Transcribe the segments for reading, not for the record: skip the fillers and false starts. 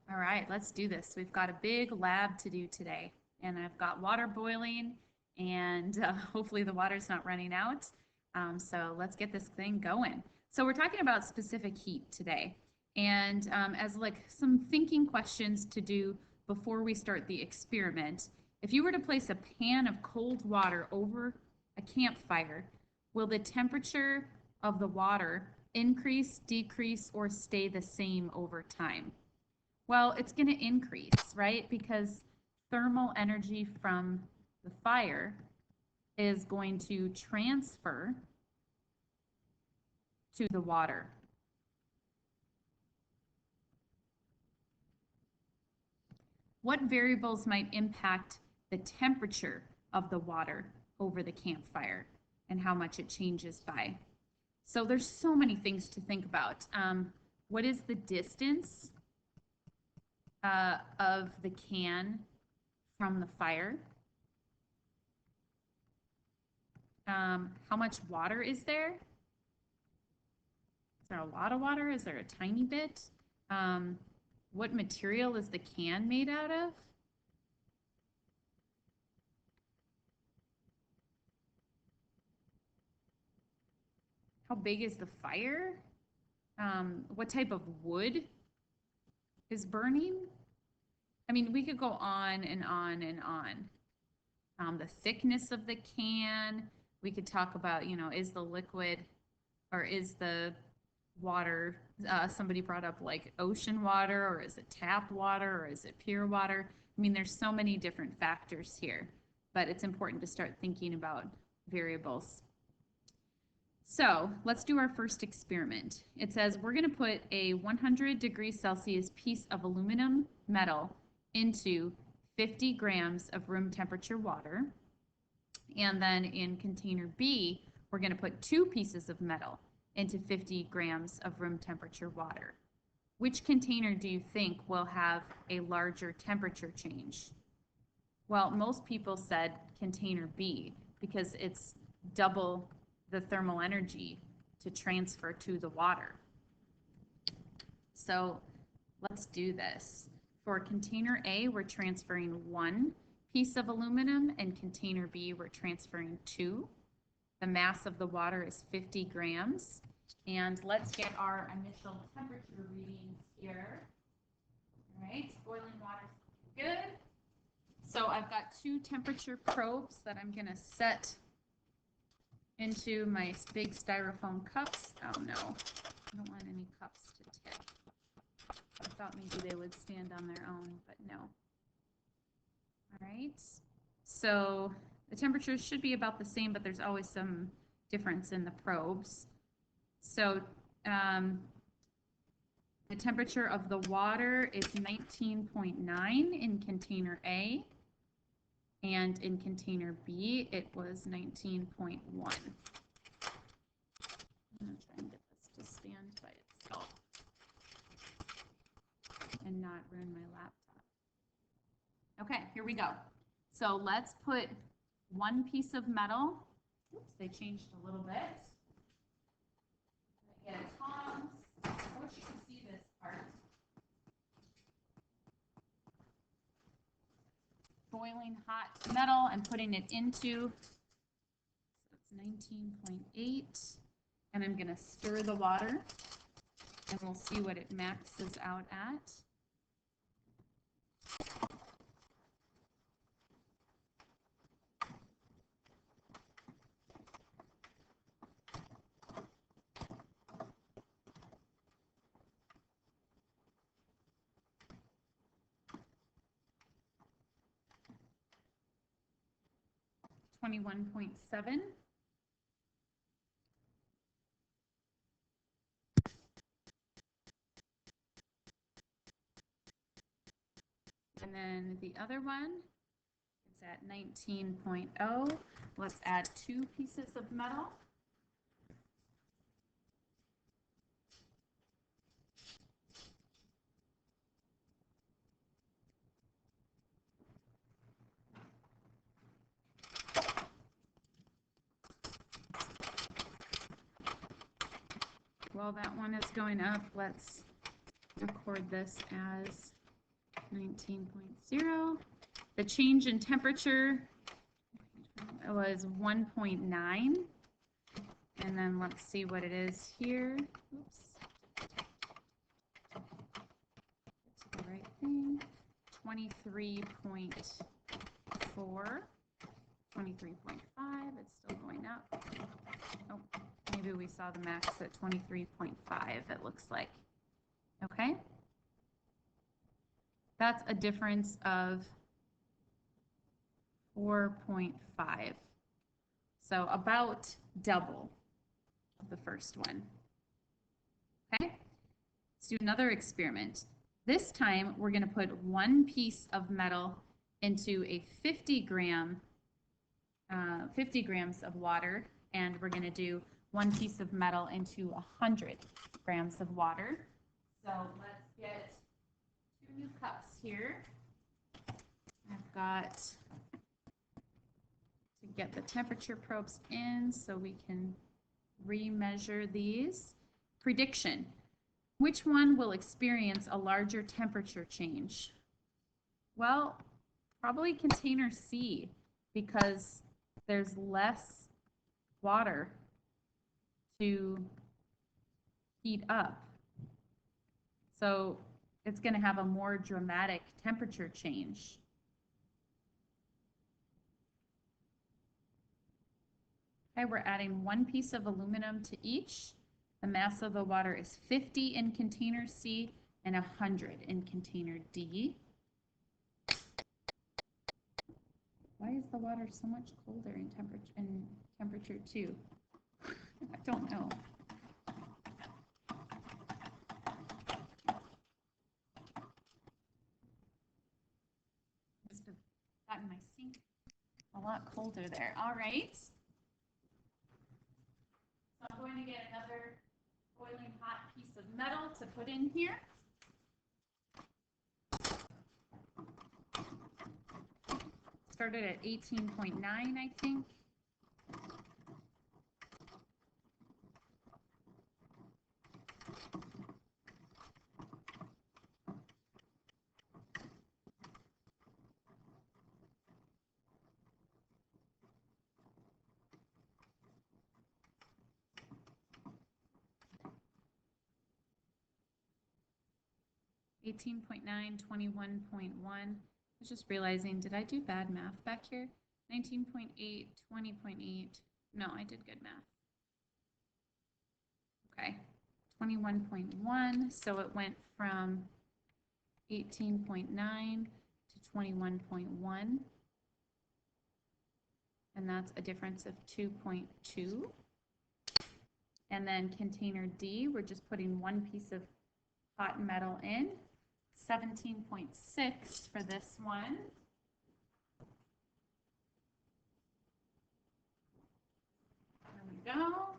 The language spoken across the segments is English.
All right, let's do this. We've got a big lab to do today, and I've got water boiling, and hopefully the water's not running out. So let's get this thing going. So we're talking about specific heat today, and as like some thinking questions to do before we start the experiment, if you were to place a pan of cold water over a campfire, will the temperature of the water increase, decrease, or stay the same over time? Well, it's going to increase, right? Because thermal energy from the fire is going to transfer to the water. What variables might impact the temperature of the water over the campfire and how much it changes by? So there's so many things to think about. What is the distance of the can from the fire? How much water is there? Is there a lot of water? Is there a tiny bit? What material is the can made out of? How big is the fire? What type of wood is burning? I mean, we could go on and on and on. The thickness of the can. We could talk about, is the liquid or is the water, somebody brought up like ocean water, or is it tap water, or is it pure water? I mean, there's so many different factors here, but it's important to start thinking about variables. So let's do our first experiment. It says we're going to put a 100 degrees Celsius piece of aluminum metal into 50 grams of room temperature water. And then in container B, we're going to put 2 pieces of metal into 50 grams of room temperature water. Which container do you think will have a larger temperature change? Well, most people said container B because it's double the thermal energy to transfer to the water. So let's do this. For container A, we're transferring 1 piece of aluminum, and container B, we're transferring 2. The mass of the water is 50 grams. And let's get our initial temperature readings here. All right, boiling water's good. So I've got 2 temperature probes that I'm going to set into my big styrofoam cups. Oh no, I don't want any cups to tip. I thought maybe they would stand on their own, but no. All right, so the temperatures should be about the same, but there's always some difference in the probes. So the temperature of the water is 19.9 in container A, and in container B, it was 19.1. I'm going to try and get this to stand by itself and not ruin my laptop. Okay, here we go. So let's put 1 piece of metal. Oops, they changed a little bit. Get a tongs. I wish you could see this part. Boiling hot metal. I'm putting it into, so it's 19.8, and I'm going to stir the water, and we'll see what it maxes out at. .7. And then the other one is at 19.0. Let's add 2 pieces of metal. While that one is going up, let's record this as 19.0. The change in temperature was 1.9. And then let's see what it is here. Oops. That's the right thing. 23.4. 23.5. It's still going up. Oh, maybe we saw the max at 23.5, it looks like. Okay. That's a difference of 4.5. So about double the first one. Okay. Let's do another experiment. This time we're going to put one piece of metal into a 50 grams of water, and we're going to do one piece of metal into 100 grams of water. So let's get 2 new cups here. I've got to get the temperature probes in so we can remeasure these. Prediction. Which one will experience a larger temperature change? Well, probably container C, because there's less water to heat up. So it's going to have a more dramatic temperature change. Okay, we're adding one piece of aluminum to each. The mass of the water is 50 in container C and 100 in container D. Why is the water so much colder in temperature 2? I don't know. Must have gotten my sink a lot colder there. All right. So I'm going to get another boiling hot piece of metal to put in here. Started at 18.9, I think. $18.9, 21.1. I was just realizing, did I do bad math back here? 19.8, 20.8. No, I did good math. Okay, 21.1. So it went from 18.9 to 21.1. And that's a difference of 2.2. And then container D, we're just putting one piece of hot metal in. 17.6 for this one. There we go.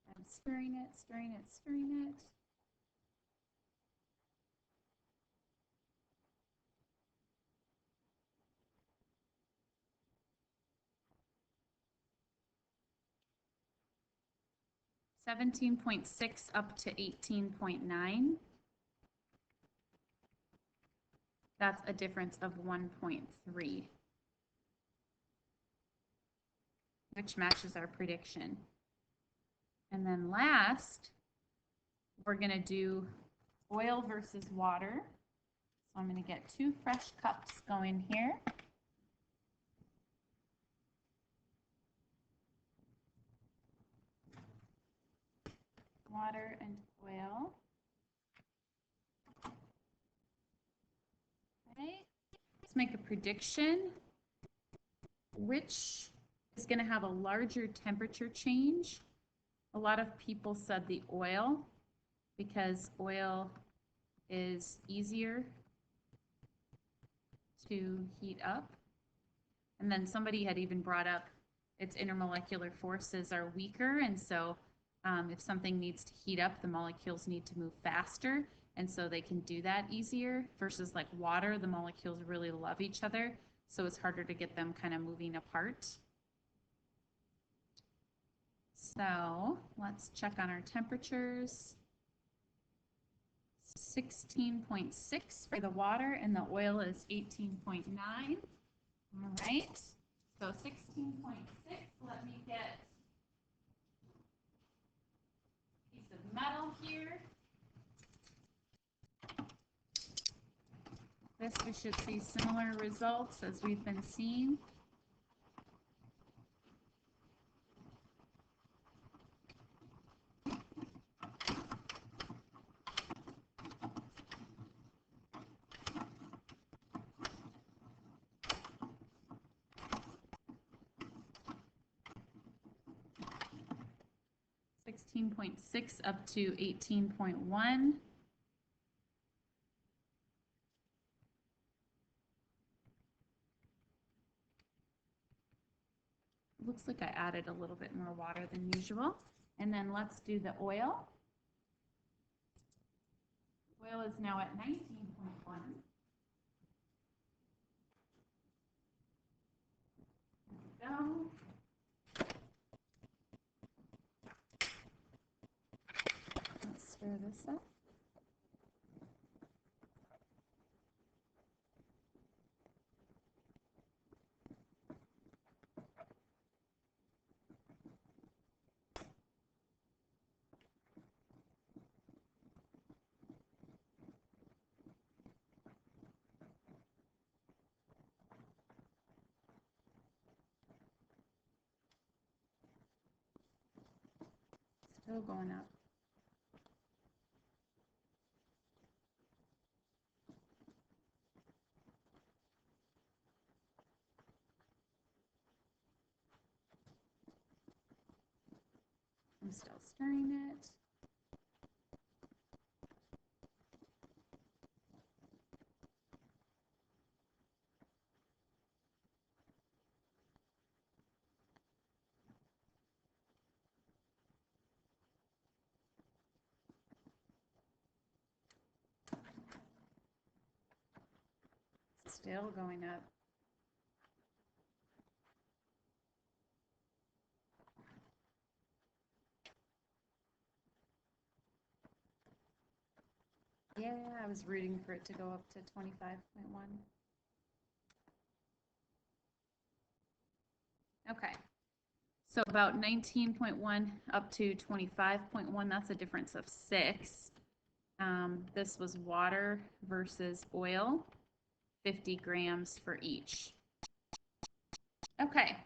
I'm stirring it, stirring it, stirring it. $17.6 up to 18.9. That's a difference of 1.3, which matches our prediction. And then last, we're going to do oil versus water. So I'm going to get 2 fresh cups going here. Water and oil. Okay, let's make a prediction. Which is going to have a larger temperature change? A lot of people said the oil, because oil is easier to heat up. And then somebody had even brought up its intermolecular forces are weaker, and so if something needs to heat up, the molecules need to move faster, and so they can do that easier, versus like water, the molecules really love each other, so it's harder to get them kind of moving apart. So let's check on our temperatures. 16.6 for the water, and the oil is 18.9. All right, so 16.6, let me get a piece of metal here. This we should see similar results as we've been seeing. .6 up to 18.1. Looks like I added a little bit more water than usual. And then let's do the oil. Oil is now at 19.1. There we go. Let's stir this up. Still going up. I'm still stirring it. Still going up. Yeah, I was rooting for it to go up to 25.1. Okay, so about 19.1 up to 25.1, that's a difference of 6. This was water versus oil, 50 grams for each. Okay,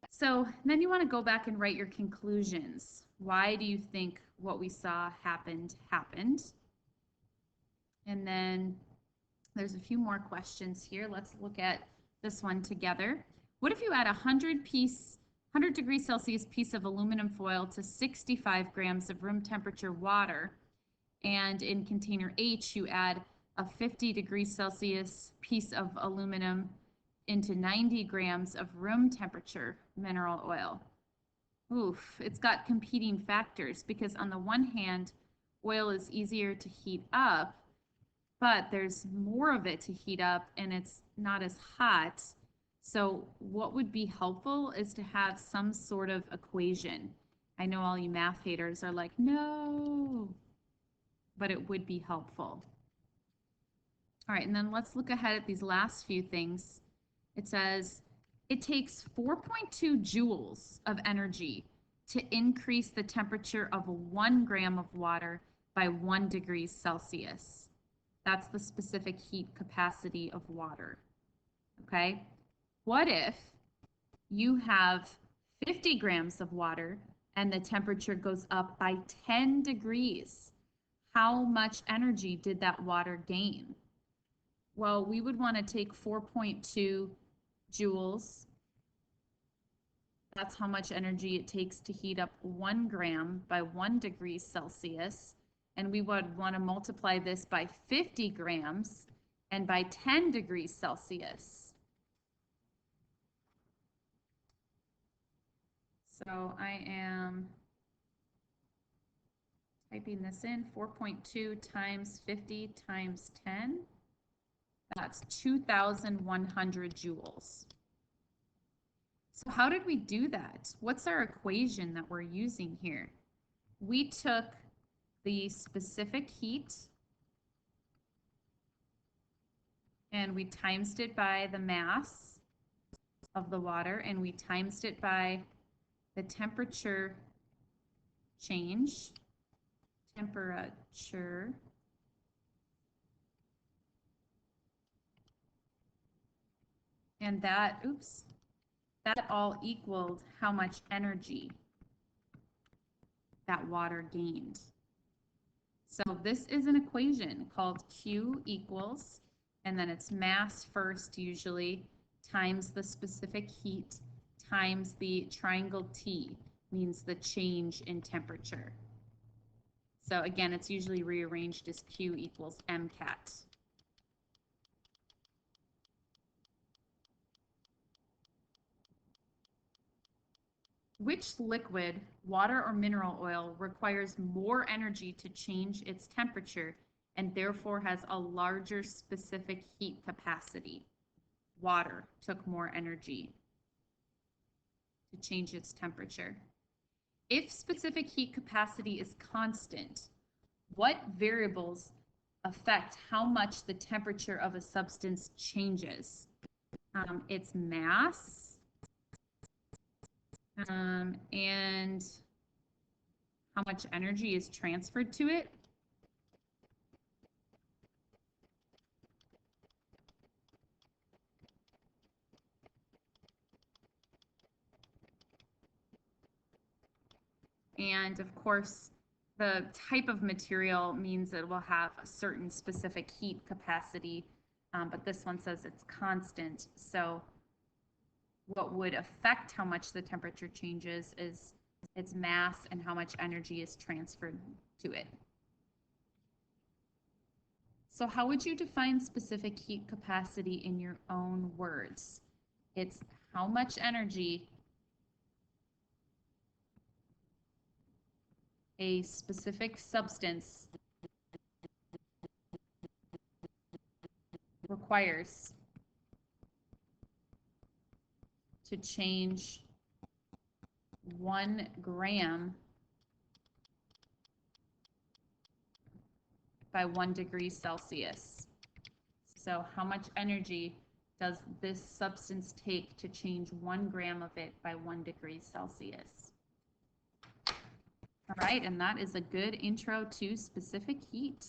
so then you want to go back and write your conclusions. Why do you think what we saw happened? And then there's a few more questions here. Let's look at this one together. What if you add 100 degrees Celsius piece of aluminum foil to 65 grams of room temperature water, and in container H you add a 50 degrees Celsius piece of aluminum into 90 grams of room temperature mineral oil? Oof, it's got competing factors because on the one hand, oil is easier to heat up, but there's more of it to heat up and it's not as hot. So what would be helpful is to have some sort of equation. I know all you math haters are like, no, but it would be helpful. All right, and then let's look ahead at these last few things. It says, it takes 4.2 joules of energy to increase the temperature of 1 gram of water by 1 degree Celsius. That's the specific heat capacity of water, okay? What if you have 50 grams of water and the temperature goes up by 10 degrees? How much energy did that water gain? Well, we would want to take 4.2 joules. That's how much energy it takes to heat up 1 gram by 1 degree Celsius. And we would want to multiply this by 50 grams and by 10 degrees Celsius. So I am typing this in, 4.2 times 50 times 10. That's 2,100 joules. So how did we do that? What's our equation that we're using here? We took the specific heat and we times it by the mass of the water, and we times it by the temperature change, and that all equaled how much energy that water gained. So this is an equation called Q equals, and then it's mass first usually, times the specific heat, times the triangle T, means the change in temperature. So again, it's usually rearranged as Q equals MCAT. Which liquid, water or mineral oil, requires more energy to change its temperature and therefore has a larger specific heat capacity? Water took more energy to change its temperature. If specific heat capacity is constant, what variables affect how much the temperature of a substance changes? Its mass, and how much energy is transferred to it. And of course, the type of material means it will have a certain specific heat capacity, but this one says it's constant. So what would affect how much the temperature changes is its mass and how much energy is transferred to it. So how would you define specific heat capacity in your own words? It's how much energy a specific substance requires to change 1 gram by 1 degree Celsius. So how much energy does this substance take to change 1 gram of it by 1 degree Celsius? All right, and that is a good intro to specific heat.